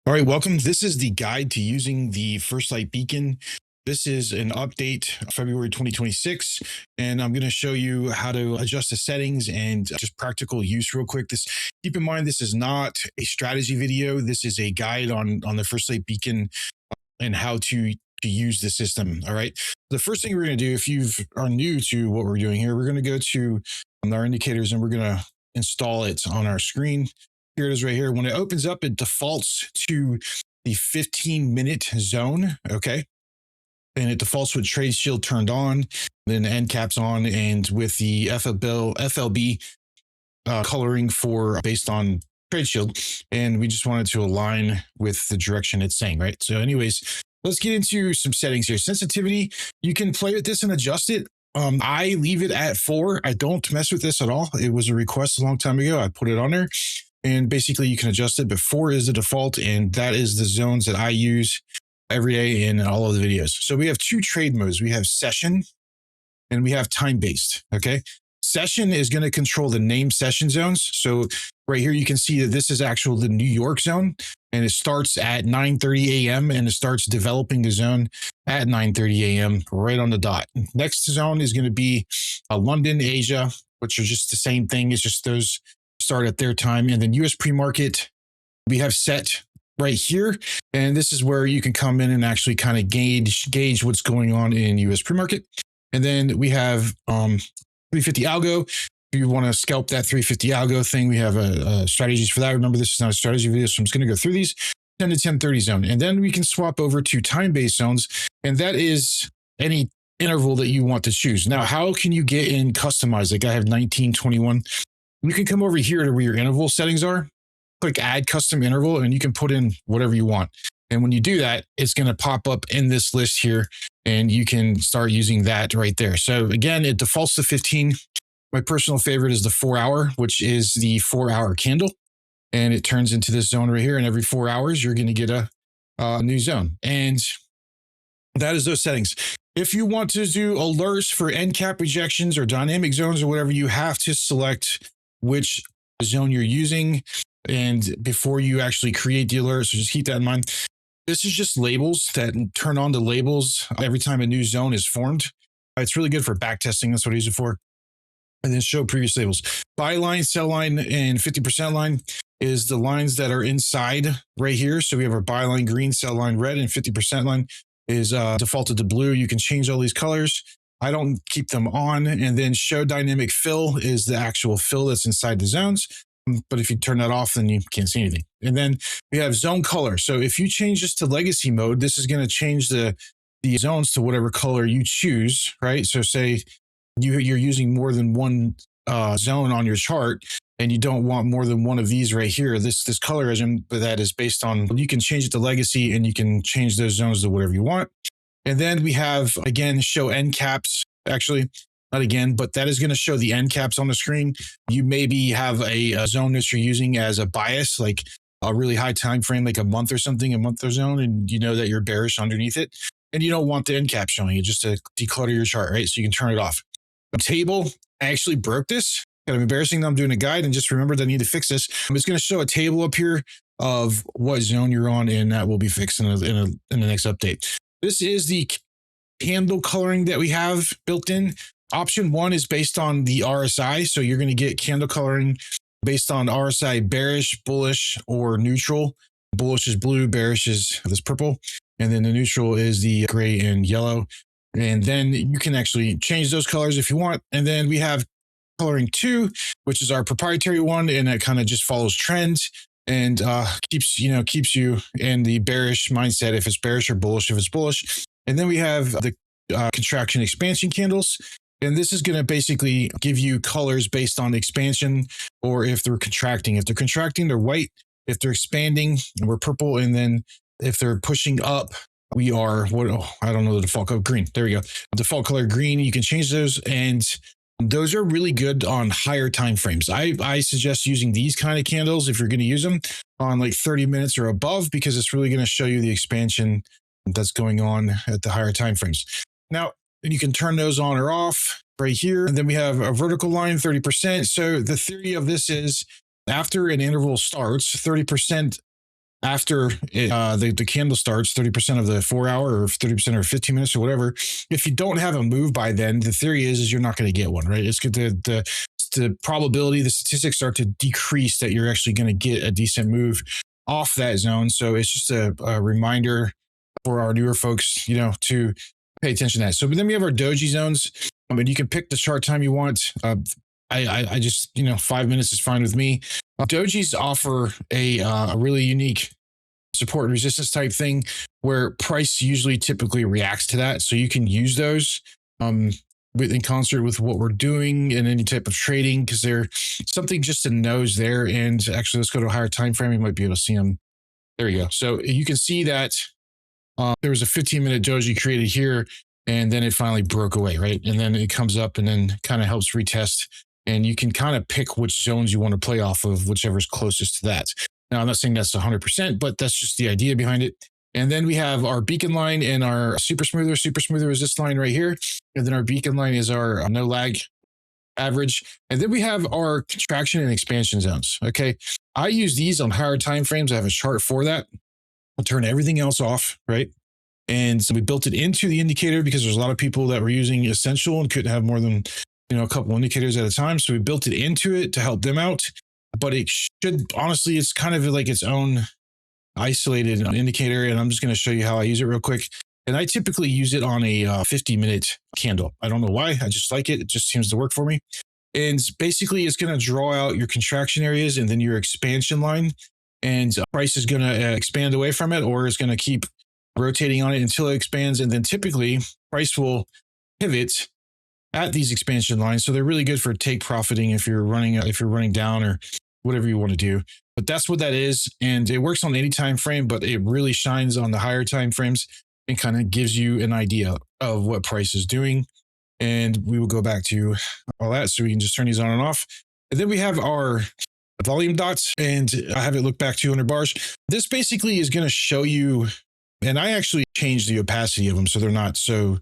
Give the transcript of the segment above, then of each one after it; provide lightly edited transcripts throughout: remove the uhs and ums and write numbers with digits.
All right, welcome. This is the guide to using the First Light Beacon. This is an update, February 2026, and I'm going to show you how to adjust the settings and just practical use real quick. Keep in mind, this is not a strategy video. This is a guide on the First Light Beacon and how to use the system. All right. The first thing we're going to do, if you are new to what we're doing here, we're going to go to our indicators and we're going to install it on our screen. Here it is right here. When it opens up, it defaults to the 15-minute zone. Okay. And it defaults with Trade Shield turned on, then end caps on, and with the FLB coloring based on Trade Shield. And we just wanted to align with the direction it's saying, right? So anyways, let's get into some settings here. Sensitivity, you can play with this and adjust it. I leave it at 4. I don't mess with this at all. It was a request a long time ago. I put it on there. And basically you can adjust it, but 4 is the default, and that is the zones that I use every day in all of the videos. So we have 2 trade modes. We have session and we have time-based, okay? Session is going to control the named session zones. So right here, you can see that this is the New York zone, and it starts at 9:30 a.m. and it starts developing the zone at 9:30 a.m. right on the dot. Next zone is going to be London, Asia, which are just the same thing. It's just those start at their time. And then US pre-market, we have set right here. And this is where you can come in and actually kind of gauge what's going on in US pre-market. And then we have 350 algo. If you want to scalp that 350 algo thing, we have strategies for that. Remember, this is not a strategy video, so I'm just going to go through these. 10 to 10:30 zone. And then we can swap over to time-based zones. And that is any interval that you want to choose. Now, how can you get in customized? Like I have 1921. You can come over here to where your interval settings are, click add custom interval, and you can put in whatever you want. And when you do that, it's going to pop up in this list here, and you can start using that right there. So again, it defaults to 15. My personal favorite is the 4-hour, which is the 4-hour candle. And it turns into this zone right here. And every 4 hours, you're going to get a new zone. And that is those settings. If you want to do alerts for end cap rejections or dynamic zones or whatever, you have to select which zone you're using. And before you actually create the alert, so just keep that in mind. This is just labels that turn on the labels every time a new zone is formed. It's really good for back testing. That's what I use it for. And then show previous labels. Buy line, sell line, and 50% line is the lines that are inside right here. So we have our buy line green, sell line red, and 50% line is defaulted to blue. You can change all these colors. I don't keep them on. And then show dynamic fill is the actual fill that's inside the zones. But if you turn that off, then you can't see anything. And then we have zone color. So if you change this to legacy mode, this is going to change the zones to whatever color you choose, right? So say you're using more than one zone on your chart and you don't want more than one of these right here. This color engine that is based on, you can change it to legacy and you can change those zones to whatever you want. And then we have, again, show end caps. Actually, not again, but that is going to show the end caps on the screen. You maybe have a zone that you're using as a bias, like a really high time frame, like a month or something, a month or zone, and you know that you're bearish underneath it. And you don't want the end cap showing it just to declutter your chart, right? So you can turn it off. The table, I actually broke this. Kind of embarrassing that I'm doing a guide and just remembered I need to fix this. I'm just going to show a table up here of what zone you're on, and that will be fixed in the next update. This is the candle coloring that we have built in. Option 1 is based on the RSI. So you're going to get candle coloring based on RSI bearish, bullish, or neutral. Bullish is blue, bearish is this purple. And then the neutral is the gray and yellow. And then you can actually change those colors if you want. And then we have coloring 2, which is our proprietary one. And it kind of just follows trends and keeps you in the bearish mindset if it's bearish, or bullish if it's bullish. And then we have the contraction expansion candles. And this is going to basically give you colors based on expansion, or if they're contracting. If they're contracting, they're white. If they're expanding, we're purple. And then if they're pushing up, we are, I don't know the default color, green. There we go. Default color green. You can change those. And those are really good on higher time frames. I suggest using these kind of candles if you're going to use them on like 30 minutes or above, because it's really going to show you the expansion that's going on at the higher time frames. Now, you can turn those on or off right here. And then we have a vertical line, 30%. So the theory of this is after an interval starts, 30% after the candle starts, 30% of the 4 hour or 30% or 15 minutes or whatever. If you don't have a move by then, the theory is you're not going to get one, right? It's good. The probability, the statistics start to decrease that you're actually going to get a decent move off that zone. So it's just a reminder for our newer folks, to pay attention to that. So but then we have our doji zones. I mean, you can pick the chart time you want. I just, 5 minutes is fine with me. Dojis offer a really unique support and resistance type thing where price usually typically reacts to that. So you can use those in concert with what we're doing in any type of trading, because they're something just to nose there. And actually, let's go to a higher time frame. You might be able to see them. There you go. So you can see that there was a 15-minute doji created here, and then it finally broke away, right? And then it comes up and then kind of helps retest. And you can kind of pick which zones you want to play off of, whichever's closest to that. Now, I'm not saying that's 100%, but that's just the idea behind it. And then we have our beacon line and our super smoother. Super smoother is this line right here. And then our beacon line is our no lag average. And then we have our contraction and expansion zones. Okay. I use these on higher time frames. I have a chart for that. I'll turn everything else off, right? And so we built it into the indicator because there's a lot of people that were using Essential and couldn't have more than a couple indicators at a time. So we built it into it to help them out. But it should, honestly, it's kind of like its own isolated indicator. And I'm just going to show you how I use it real quick. And I typically use it on a 50-minute candle. I don't know why. I just like it. It just seems to work for me. And basically, it's going to draw out your contraction areas and then your expansion line. And price is going to expand away from it, or it's going to keep rotating on it until it expands. And then typically, price will pivot at these expansion lines. So they're really good for take profiting if you're running down or whatever you want to do. But that's what that is. And it works on any time frame, but it really shines on the higher time frames and kind of gives you an idea of what price is doing. And we will go back to all that. So we can just turn these on and off. And then we have our volume dots, and I have it look back 200 bars. This basically is going to show you, and I actually changed the opacity of them so they're not so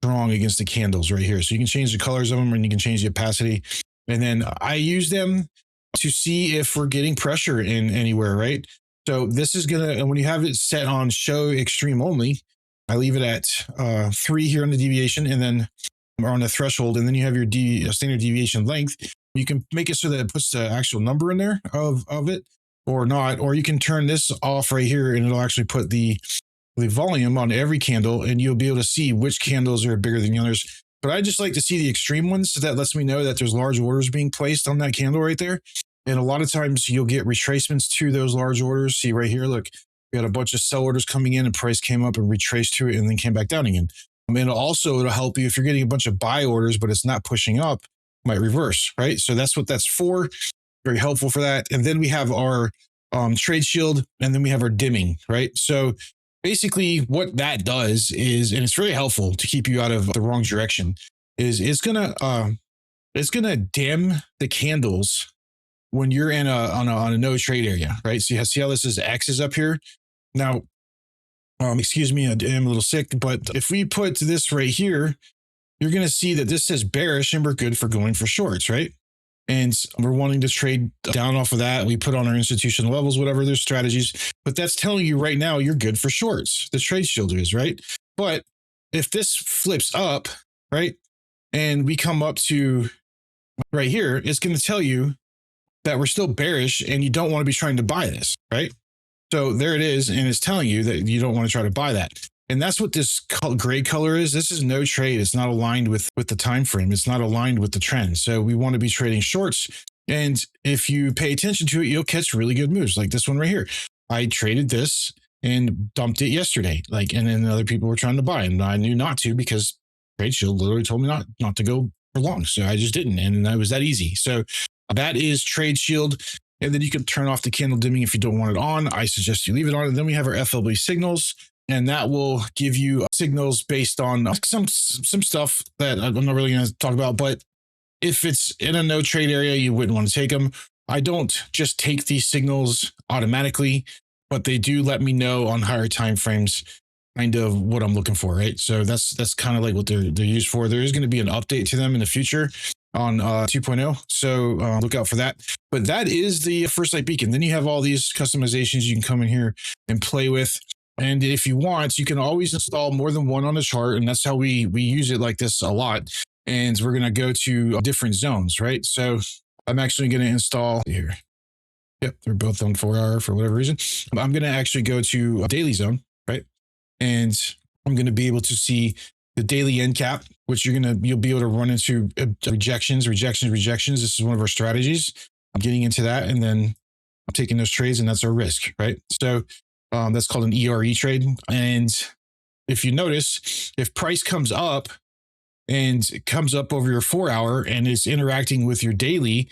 strong against the candles right here. So you can change the colors of them and you can change the opacity. And then I use them to see if we're getting pressure in anywhere, right? So this is going to, and when you have it set on show extreme only, I leave it at 3 here on the deviation and then or on the threshold. And then you have your standard deviation length. You can make it so that it puts the actual number in there of it or not, or you can turn this off right here and it'll actually put the volume on every candle, and you'll be able to see which candles are bigger than the others. But I just like to see the extreme ones, so that lets me know that there's large orders being placed on that candle right there. And a lot of times you'll get retracements to those large orders. See right here, look, we got a bunch of sell orders coming in and price came up and retraced to it and then came back down again. I mean, it'll help you if you're getting a bunch of buy orders, but it's not pushing up, it might reverse, right? So that's what that's for. Very helpful for that. And then we have our trade shield, and then we have our dimming, right? So basically what that does is, and it's really helpful to keep you out of the wrong direction, is it's gonna dim the candles when you're in on a no trade area, right? So you see how this is X's up here. Now, excuse me, I am a little sick, but if we put this right here, you're gonna see that this says bearish and we're good for going for shorts, right? And we're wanting to trade down off of that. We put on our institutional levels, whatever their strategies, but that's telling you right now you're good for shorts. The trade shield is, right? But if this flips up, right, and we come up to right here, it's going to tell you that we're still bearish and you don't want to be trying to buy this, right? So there it is. And it's telling you that you don't want to try to buy that. And that's what this gray color is. This is no trade. It's not aligned with the time frame. It's not aligned with the trend. So we want to be trading shorts. And if you pay attention to it, you'll catch really good moves like this one right here. I traded this and dumped it yesterday. And then other people were trying to buy, and I knew not to because Trade Shield literally told me not to go for long. So I just didn't. And that was that easy. So that is Trade Shield. And then you can turn off the candle dimming if you don't want it on. I suggest you leave it on. And then we have our FLB signals. And that will give you signals based on some stuff that I'm not really going to talk about. But if it's in a no trade area, you wouldn't want to take them. I don't just take these signals automatically, but they do let me know on higher time frames kind of what I'm looking for, right? So that's kind of like what they're used for. There is going to be an update to them in the future. on 2.0. So look out for that. But that is the First Light Beacon. Then you have all these customizations you can come in here and play with. And if you want, you can always install more than one on the chart. And that's how we use it like this a lot. And we're going to go to different zones, right? So I'm actually going to install here. Yep, they're both on 4-hour for whatever reason. I'm going to actually go to a daily zone, right? And I'm going to be able to see the daily end cap, which you'll be able to run into rejections. This is one of our strategies. I'm getting into that, and then I'm taking those trades, and that's our risk, right? So that's called an ERE trade. And if you notice, if price comes up and it comes up over your 4-hour and is interacting with your daily,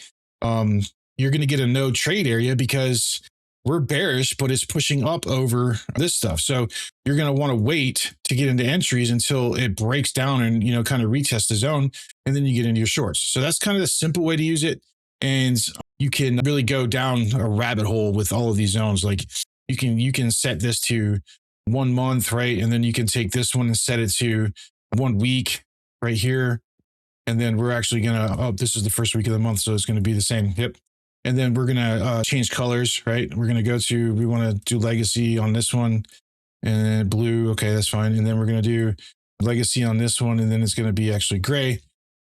you're going to get a no trade area because we're bearish, but it's pushing up over this stuff. So you're going to want to wait to get into entries until it breaks down and, kind of retest the zone. And then you get into your shorts. So that's kind of the simple way to use it. And you can really go down a rabbit hole with all of these zones. Like you can set this to 1 month, right? And then you can take this one and set it to 1 week right here. And then we're actually going to, this is the first week of the month. So it's going to be the same. Yep. And then we're going to change colors, right? We're going to we want to do legacy on this one and blue. Okay, that's fine. And then we're going to do legacy on this one. And then it's going to be actually gray.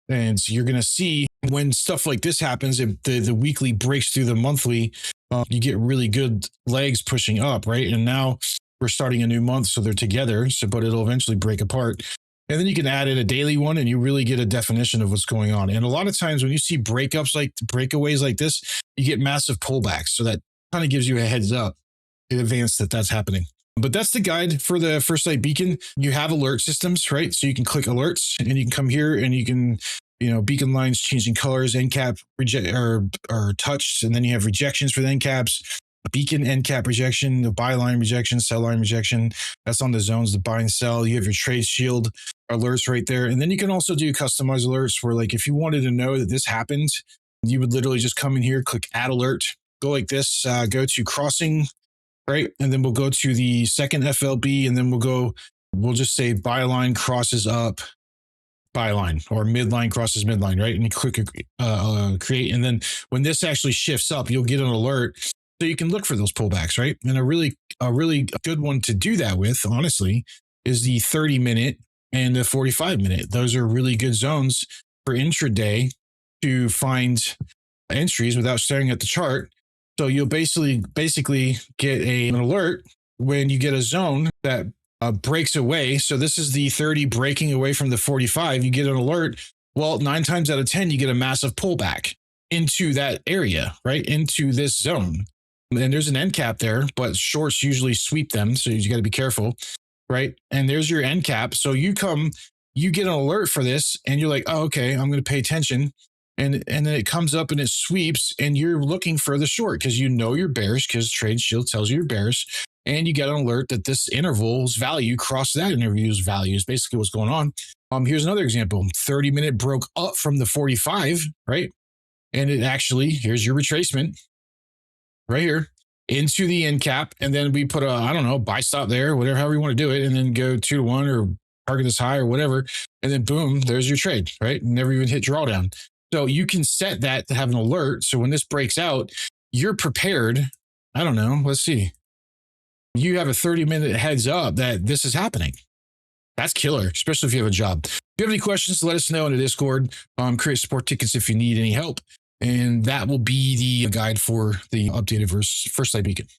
And so you're going to see when stuff like this happens, if the weekly breaks through the monthly, you get really good legs pushing up, right? And now we're starting a new month, so they're together. But it'll eventually break apart. And then you can add in a daily one and you really get a definition of what's going on. And a lot of times when you see breakaways like this, you get massive pullbacks. So that kind of gives you a heads up in advance that that's happening. But that's the guide for the First Light Beacon. You have alert systems, right? So you can click alerts and you can come here and you can, beacon lines changing colors, end cap are touched. And then you have rejections for the end caps. Beacon end cap rejection, the buy line rejection, sell line rejection. That's on the zones, the buy and sell. You have your trade shield alerts right there. And then you can also do customized alerts where, like, if you wanted to know that this happened, you would literally just come in here, click add alert, go like this, go to crossing, right? And then we'll go to the second FLB, and then we'll just say buy line crosses up buy line, or midline crosses midline, right? And you click create. And then when this actually shifts up, you'll get an alert. So you can look for those pullbacks, right? And a really good one to do that with, honestly, is the 30-minute and the 45-minute. Those are really good zones for intraday to find entries without staring at the chart. So you'll basically get an alert when you get a zone that breaks away. So this is the 30 breaking away from the 45. You get an alert. Well, 9 times out of 10, you get a massive pullback into that area, right? Into this zone. And there's an end cap there, but shorts usually sweep them. So you got to be careful, right? And there's your end cap. So you get an alert for this and you're like, oh, okay, I'm going to pay attention. And then it comes up and it sweeps and you're looking for the short because you're bearish because Trade Shield tells you you're bearish. And you get an alert that this interval's value crossed that interview's value is basically what's going on. Here's another example. 30-minute broke up from the 45, right? And here's your retracement right here into the end cap. And then we put buy stop there, whatever, however you want to do it. And then go 2 to 1 or target this high or whatever. And then boom, there's your trade, right? Never even hit drawdown. So you can set that to have an alert. So when this breaks out, you're prepared. Let's see. You have a 30-minute heads up that this is happening. That's killer, especially if you have a job. If you have any questions, let us know in the Discord. Create support tickets if you need any help. And that will be the guide for the updated First Light Beacon.